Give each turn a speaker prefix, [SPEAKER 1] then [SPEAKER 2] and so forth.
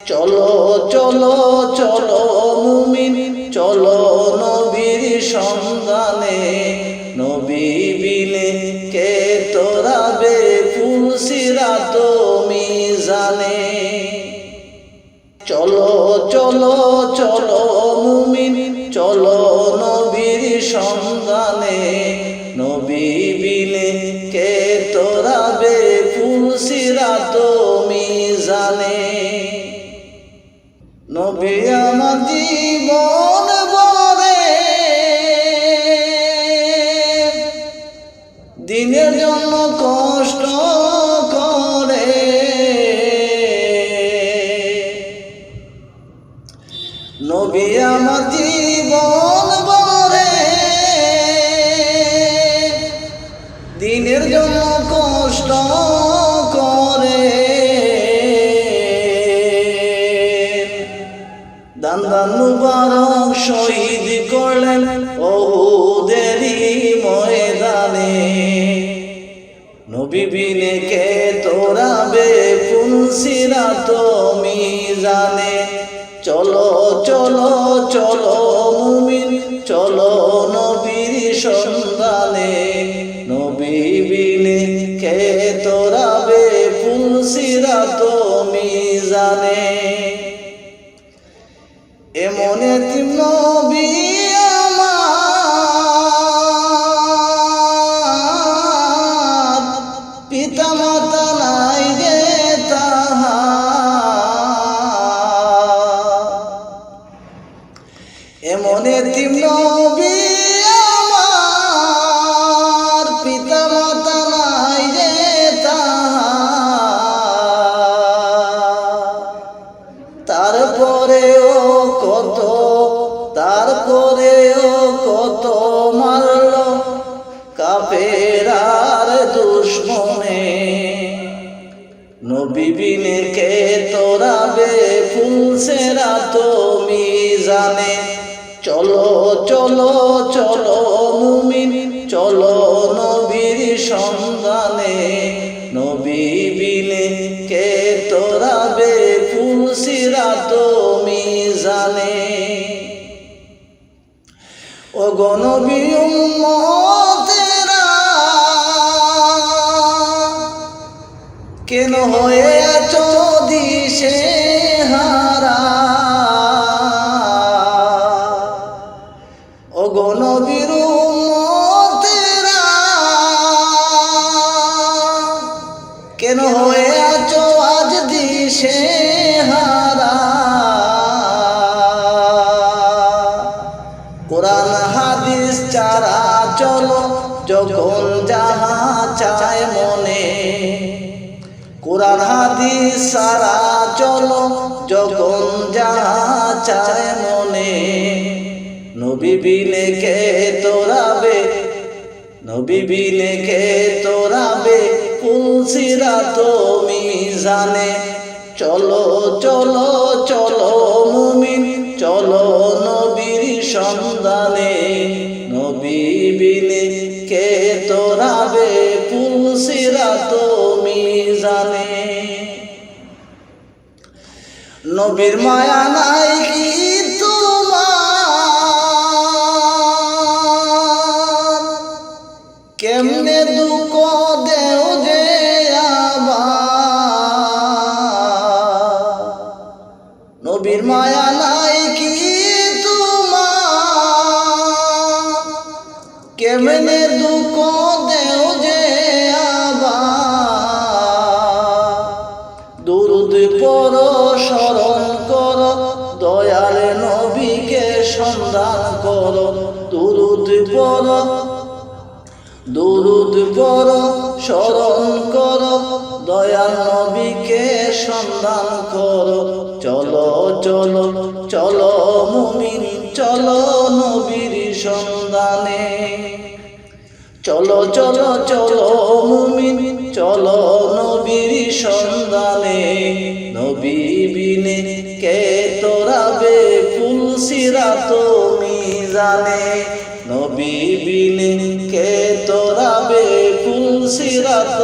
[SPEAKER 1] চলো চলো চলো মুমিন চলো নবীর সন্ধানে, নবী বিনে কে তোরাবে ফুলসিরাত মিজানে। চলো চলো চলো মুমিন চলো নবীর সন্ধানে, নবী বিনে কে তোরাবে ফুলসিরাত মিজানে। নবী আমার জীবন ভরে দিনের জন্য কষ্ট করে, নবী আমার জীবন ভরে দিনের জন্য কষ্ট করে। দান দান মুবারক শহীদ করলেন উহুদেরই ময়দানে, নবী বিনে কে তোরাবে ফুলসিরাত মিজানে। চলো চলো চলো মুমিন চলো নবীর সন্ধানে, নবী বিনে কে তোরাবে ফুলসিরাত মিজানে। এমন এতিম নবী আমার, পিতা মাতা নাই রে তাহার। এমন এতিম নবী আমার, পিতা মাতা নাই রে তাহার। তারপরেও কত মারল কাফেরার দুশমনে, নবী বিনে কে তোরাবে ফুলসিরাত মিজানে। চলো চলো চলো মুমিন চলো নবীর সন্ধানে, নবী বিনে কে তোরাবে ফুলসিরাত মিজানে। ও গো নবী উম্মতেরা কেন হয়ে আছো দিশেহারা, ও গো নবীর উম্মতেরা কেন হয়ে আছো আজ দিশেহারা। কোরআন হাদিস ছাড়া চলো যখন যাহা চায় মনে, কোরআন হাদিস ছাড়া চলো যখন যাহা চায় মনে, নবী বিনে কে তোরাবে, নবী বিনে কে তোরাবে ফুলসিরাত মিজানে। চলো চলো চলো মুমিন চলো নবীর সন্ধানে, নবী বিনে কে তোরাবে ফুলসিরাত মিজানে। নবীর মায়া নাই কি তোমার, কেমনে দুঃখ দেও যে আবার। নবীর মায়া নাই কি তোমার, কেমনে দুঃখ দেও যে আবার। দুরুদ পড়ো স্মরণ করো দয়াল নবীকে সন্ধান করো, দুরুদ পড়ো স্মরণ করো দয়াল নবীকে সন্ধান করো। চলো চলো চলো মুমিন চলো নবীর সন্ধানে, চলো চলো চলো মুমিন চলো নবীর সন্ধানে, নবী বিনে কে তোরাবে ফুলসিরাত মিজানে, নবী বিনে কে তোরাবে ফুলসিরাত